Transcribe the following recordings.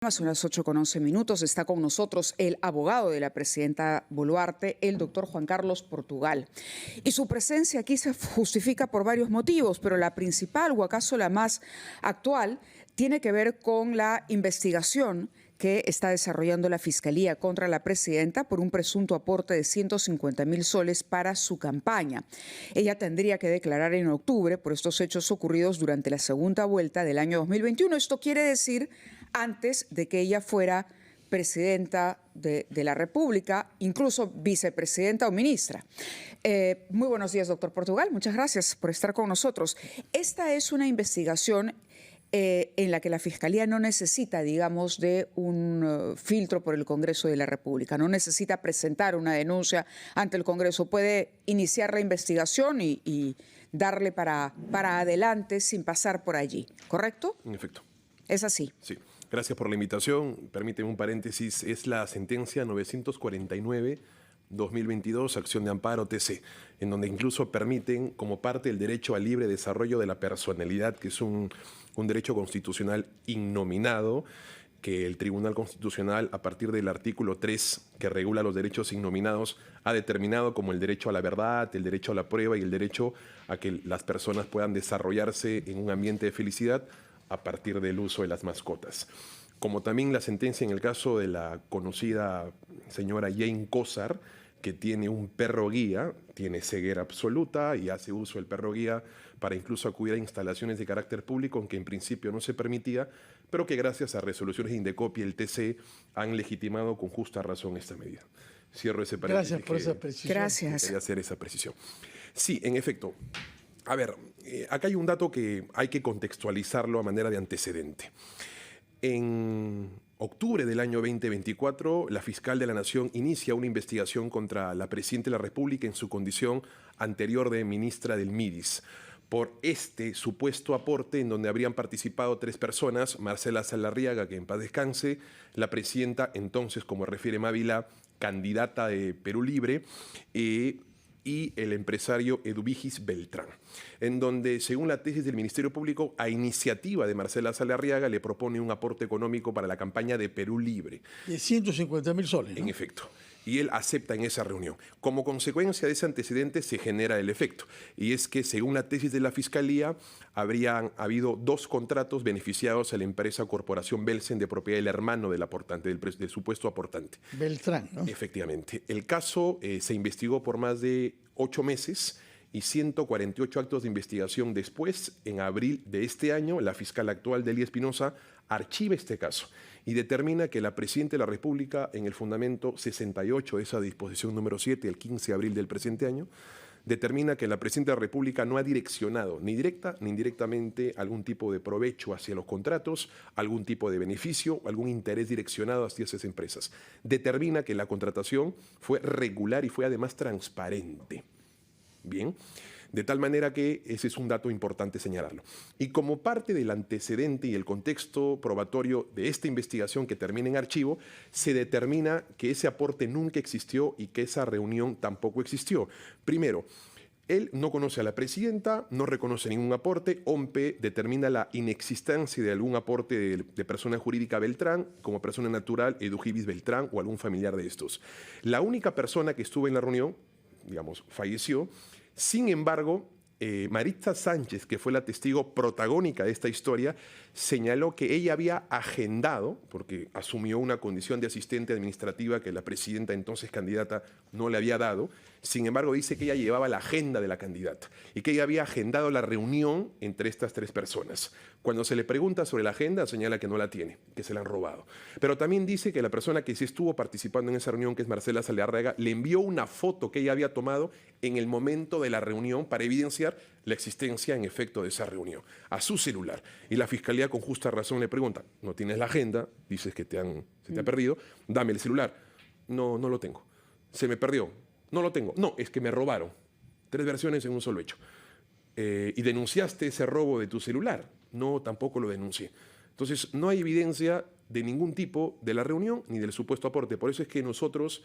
mañana, son las 8:11. Está con nosotros el abogado de la presidenta Boluarte, el doctor Juan Carlos Portugal. Y su presencia aquí se justifica por varios motivos, pero la principal, o acaso la más actual, tiene que ver con la investigación que está desarrollando la Fiscalía contra la presidenta por un presunto aporte de 150.000 soles para su campaña. Ella tendría que declarar en octubre por estos hechos ocurridos durante la segunda vuelta del año 2021. Esto quiere decir antes de que ella fuera presidenta de la República, incluso vicepresidenta o ministra. Muy buenos días, doctor Portugal. Muchas gracias por estar con nosotros. Esta es una investigación en la que la Fiscalía no necesita, digamos, de un filtro por el Congreso de la República. No necesita presentar una denuncia ante el Congreso. Puede iniciar la investigación y darle para adelante sin pasar por allí. ¿Correcto? En efecto. ¿Es así? Sí. Gracias por la invitación. Permíteme un paréntesis. Es la sentencia 949-2022, acción de amparo TC, en donde incluso permiten, como parte del derecho al libre desarrollo de la personalidad, que es un derecho constitucional innominado, que el Tribunal Constitucional, a partir del artículo 3, que regula los derechos innominados, ha determinado como el derecho a la verdad, el derecho a la prueba y el derecho a que las personas puedan desarrollarse en un ambiente de felicidad a partir del uso de las mascotas. Como también la sentencia en el caso de la conocida señora Jane Cosar, que tiene un perro guía, tiene ceguera absoluta y hace uso del perro guía para incluso acudir a instalaciones de carácter público, aunque en principio no se permitía, pero que gracias a resoluciones de Indecopi y el TC han legitimado con justa razón esta medida. Cierro ese paréntesis. Gracias por esa precisión. Gracias. Quería hacer esa precisión. Sí, en efecto. A ver, acá hay un dato que hay que contextualizarlo a manera de antecedente. En octubre del año 2024, la fiscal de la Nación inicia una investigación contra la presidenta de la República en su condición anterior de ministra del MIDIS por este supuesto aporte en donde habrían participado 3 personas: Marcela Salarriaga, que en paz descanse, la presidenta entonces, como refiere Mávila, candidata de Perú Libre, y el empresario Eduvigis Beltrán, en donde, según la tesis del Ministerio Público, a iniciativa de Marcela Salarriaga, le propone un aporte económico para la campaña de Perú Libre. De 150.000 soles, ¿no? En efecto. Y él acepta en esa reunión. Como consecuencia de ese antecedente se genera el efecto. Y es que, según la tesis de la Fiscalía, habrían habido 2 contratos beneficiados a la empresa Corporación Belsen, de propiedad del hermano del aportante, del supuesto aportante. Beltrán, ¿no? Efectivamente. El caso se investigó por más de 8 meses y 148 actos de investigación después. En abril de este año, la fiscal actual, Delia Espinosa, archiva este caso y determina que la presidenta de la República, en el fundamento 68 de esa disposición número 7, el 15 de abril del presente año, determina que la presidenta de la República no ha direccionado ni directa ni indirectamente algún tipo de provecho hacia los contratos, algún tipo de beneficio, algún interés direccionado hacia esas empresas. Determina que la contratación fue regular y fue además transparente. Bien, de tal manera que ese es un dato importante señalarlo. Y como parte del antecedente y el contexto probatorio de esta investigación que termina en archivo, se determina que ese aporte nunca existió y que esa reunión tampoco existió. Primero, él no conoce a la presidenta, no reconoce ningún aporte. OMPE determina la inexistencia de algún aporte de persona jurídica Beltrán, como persona natural Eduvigis Beltrán o algún familiar de estos. La única persona que estuvo en la reunión, digamos, falleció. Sin embargo, Maritza Sánchez, que fue la testigo protagónica de esta historia, señaló que ella había agendado, porque asumió una condición de asistente administrativa que la presidenta, entonces candidata, no le había dado. Sin embargo, dice que ella llevaba la agenda de la candidata y que ella había agendado la reunión entre estas 3 personas. Cuando se le pregunta sobre la agenda, señala que no la tiene, que se la han robado. Pero también dice que la persona que sí estuvo participando en esa reunión, que es Marcela Salarriaga, le envió una foto que ella había tomado en el momento de la reunión para evidenciar la existencia, en efecto, de esa reunión, a su celular. Y la Fiscalía, con justa razón, le pregunta: ¿no tienes la agenda? Dices que se te ha perdido. Dame el celular. No, no lo tengo. Se me perdió. No lo tengo. No, es que me robaron. 3 versiones en un solo hecho. ¿Y denunciaste ese robo de tu celular? No, tampoco lo denuncié. Entonces, no hay evidencia de ningún tipo de la reunión ni del supuesto aporte. Por eso es que nosotros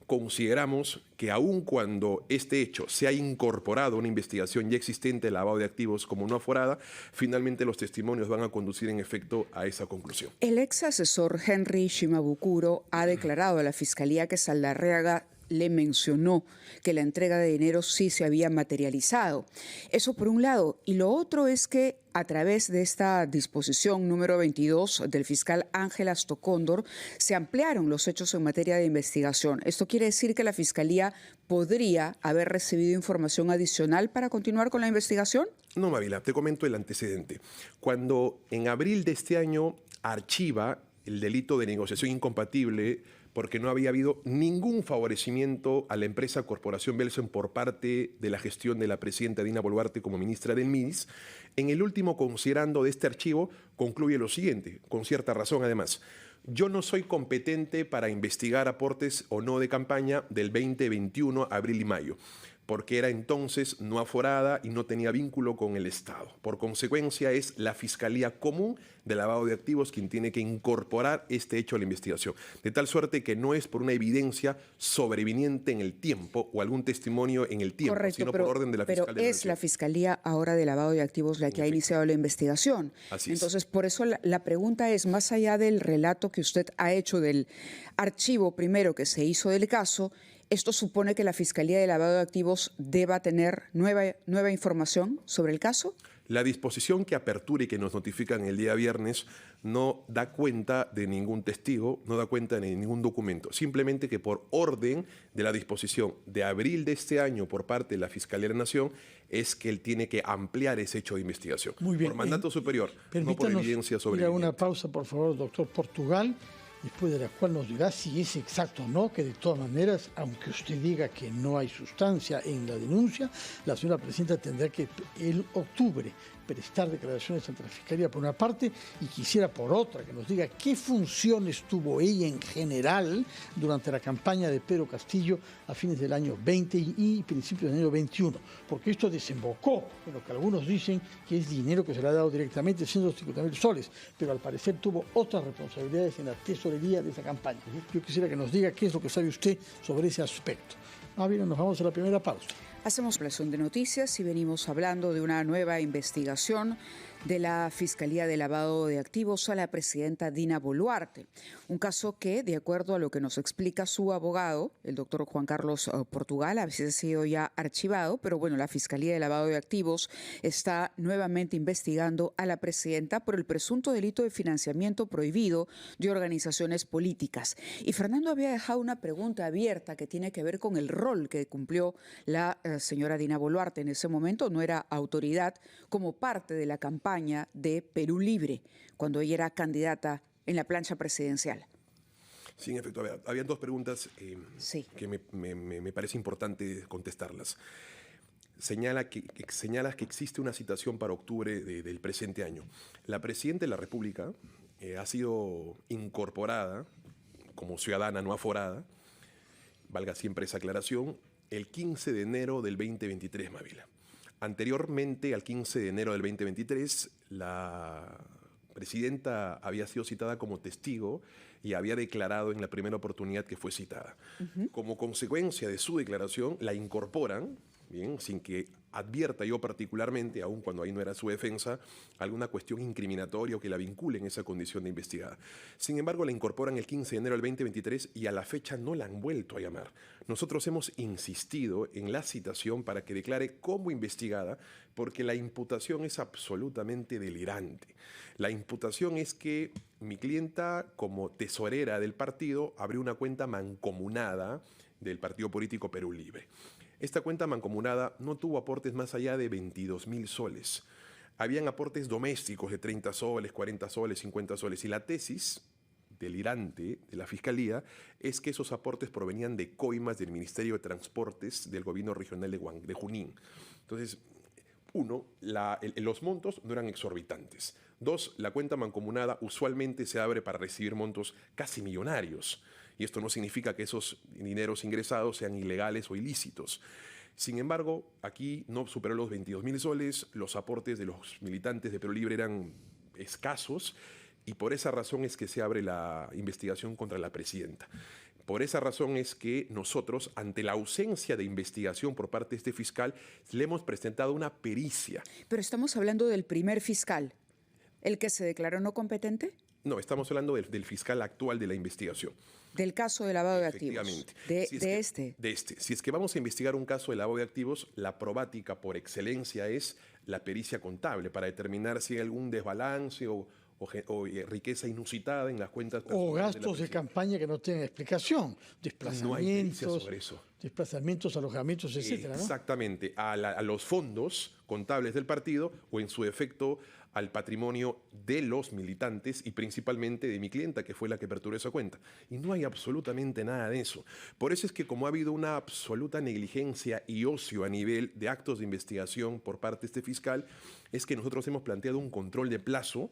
consideramos que aun cuando este hecho se ha incorporado a una investigación ya existente de lavado de activos como no aforada, finalmente los testimonios van a conducir en efecto a esa conclusión. El ex asesor Henry Shimabukuro ha declarado a la Fiscalía que Saldarriaga le mencionó que la entrega de dinero sí se había materializado. Eso por un lado. Y lo otro es que a través de esta disposición número 22 del fiscal Ángel Astocóndor se ampliaron los hechos en materia de investigación. Esto quiere decir que la Fiscalía podría haber recibido información adicional para continuar con la investigación. No, Mávila, te comento el antecedente. Cuando en abril de este año archiva el delito de negociación incompatible porque no había habido ningún favorecimiento a la empresa Corporación Belsen por parte de la gestión de la presidenta Dina Boluarte como ministra del MIDIS. En el último considerando de este archivo concluye lo siguiente, con cierta razón además. Yo no soy competente para investigar aportes o no de campaña del 2021, abril y mayo, porque era entonces no aforada y no tenía vínculo con el Estado. Por consecuencia, es la Fiscalía Común de Lavado de Activos quien tiene que incorporar este hecho a la investigación, de tal suerte que no es por una evidencia sobreviniente en el tiempo o algún testimonio en el tiempo, correcto, sino por orden de la Fiscalía. Pero es la Fiscalía ahora de Lavado de Activos la que ha iniciado la investigación. Así Entonces, por eso la pregunta es, más allá del relato que usted ha hecho del archivo primero que se hizo del caso, ¿esto supone que la Fiscalía de Lavado de Activos deba tener nueva información sobre el caso? La disposición que apertura y que nos notifican el día viernes no da cuenta de ningún testigo, no da cuenta de ningún documento. Simplemente que por orden de la disposición de abril de este año por parte de la Fiscalía de la Nación es que él tiene que ampliar ese hecho de investigación. Muy bien. Por mandato superior, no por evidencia sobre. Ir a una pausa, por favor, doctor Portugal, después de la cual nos dirá si es exacto o no, que de todas maneras, aunque usted diga que no hay sustancia en la denuncia, la señora presidenta tendrá que en octubre prestar declaraciones ante la Fiscalía por una parte y quisiera por otra que nos diga qué funciones tuvo ella en general durante la campaña de Pedro Castillo a fines del año 20 y principios del año 21, porque esto desembocó en lo que algunos dicen que es dinero que se le ha dado directamente, 150.000 soles, pero al parecer tuvo otras responsabilidades en la tesorería de esa campaña. Yo quisiera que nos diga qué es lo que sabe usted sobre ese aspecto. Bien, nos vamos a la primera pausa. Hacemos relación de noticias y venimos hablando de una nueva investigación de la Fiscalía de Lavado de Activos a la presidenta Dina Boluarte. Un caso que, de acuerdo a lo que nos explica su abogado, el doctor Juan Carlos Portugal, ha sido ya archivado, pero bueno, la Fiscalía de Lavado de Activos está nuevamente investigando a la presidenta por el presunto delito de financiamiento prohibido de organizaciones políticas. Y Fernando había dejado una pregunta abierta que tiene que ver con el rol que cumplió la señora Dina Boluarte. En ese momento no era autoridad como parte de la campaña de Perú Libre, cuando ella era candidata en la plancha presidencial. Sí, en efecto, había dos preguntas sí, que me parece importante contestarlas. Señalas que existe una citación para octubre del presente año. La presidenta de la República ha sido incorporada como ciudadana no aforada, valga siempre esa aclaración, el 15 de enero del 2023, Mávila. Anteriormente, al 15 de enero del 2023, la presidenta había sido citada como testigo y había declarado en la primera oportunidad que fue citada. Como consecuencia de su declaración, la incorporan, bien, sin que advierta yo particularmente, aun cuando ahí no era su defensa, alguna cuestión incriminatoria o que la vincule en esa condición de investigada. Sin embargo, la incorporan el 15 de enero del 2023 y a la fecha no la han vuelto a llamar. Nosotros hemos insistido en la citación para que declare como investigada, porque la imputación es absolutamente delirante. La imputación es que mi clienta, como tesorera del partido, abrió una cuenta mancomunada del partido político Perú Libre. Esta cuenta mancomunada no tuvo aportes más allá de 22.000 soles. Habían aportes domésticos de 30 soles, 40 soles, 50 soles. Y la tesis delirante de la Fiscalía es que esos aportes provenían de coimas del Ministerio de Transportes del gobierno regional de Junín. Entonces, uno, los montos no eran exorbitantes. Dos, la cuenta mancomunada usualmente se abre para recibir montos casi millonarios. Y esto no significa que esos dineros ingresados sean ilegales o ilícitos. Sin embargo, aquí no superó los 22.000 soles, los aportes de los militantes de Perú Libre eran escasos y por esa razón es que se abre la investigación contra la presidenta. Por esa razón es que nosotros, ante la ausencia de investigación por parte de este fiscal, le hemos presentado una pericia. Pero estamos hablando del primer fiscal, el que se declaró no competente. No, estamos hablando del fiscal actual de la investigación. Del caso de lavado de activos. Efectivamente. De este. Si es que vamos a investigar un caso de lavado de activos, la probática por excelencia es la pericia contable para determinar si hay algún desbalance o riqueza inusitada en las cuentas o gastos de campaña que no tienen explicación, No hay pericia sobre eso. desplazamientos, alojamientos, etcétera, ¿no? Exactamente, a los fondos contables del partido o en su defecto al patrimonio de los militantes y principalmente de mi clienta, que fue la que aperturó esa cuenta. Y no hay absolutamente nada de eso. Por eso es que como ha habido una absoluta negligencia y ocio a nivel de actos de investigación por parte de este fiscal, es que nosotros hemos planteado un control de plazo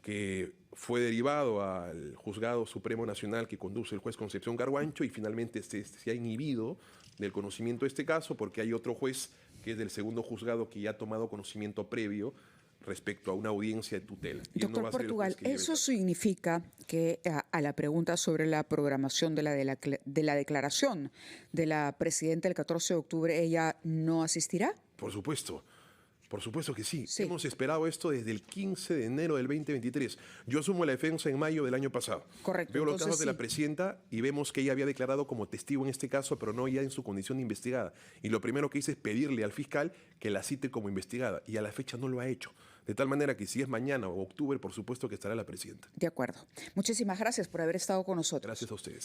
que fue derivado al Juzgado Supremo Nacional que conduce el juez Concepción Carguancho y finalmente se ha inhibido del conocimiento de este caso porque hay otro juez que es del segundo juzgado que ya ha tomado conocimiento previo respecto a una audiencia de tutela. Doctor Portugal, ¿eso significa que a la pregunta sobre la programación de la declaración de la presidenta el 14 de octubre, ella no asistirá? Por supuesto que sí. Hemos esperado esto desde el 15 de enero del 2023. Yo asumo la defensa en mayo del año pasado. Correcto. Veo los casos de la presidenta y vemos que ella había declarado como testigo en este caso, pero no ya en su condición de investigada. Y lo primero que hice es pedirle al fiscal que la cite como investigada. Y a la fecha no lo ha hecho. De tal manera que si es mañana o octubre, por supuesto que estará la presidenta. De acuerdo. Muchísimas gracias por haber estado con nosotros. Gracias a ustedes.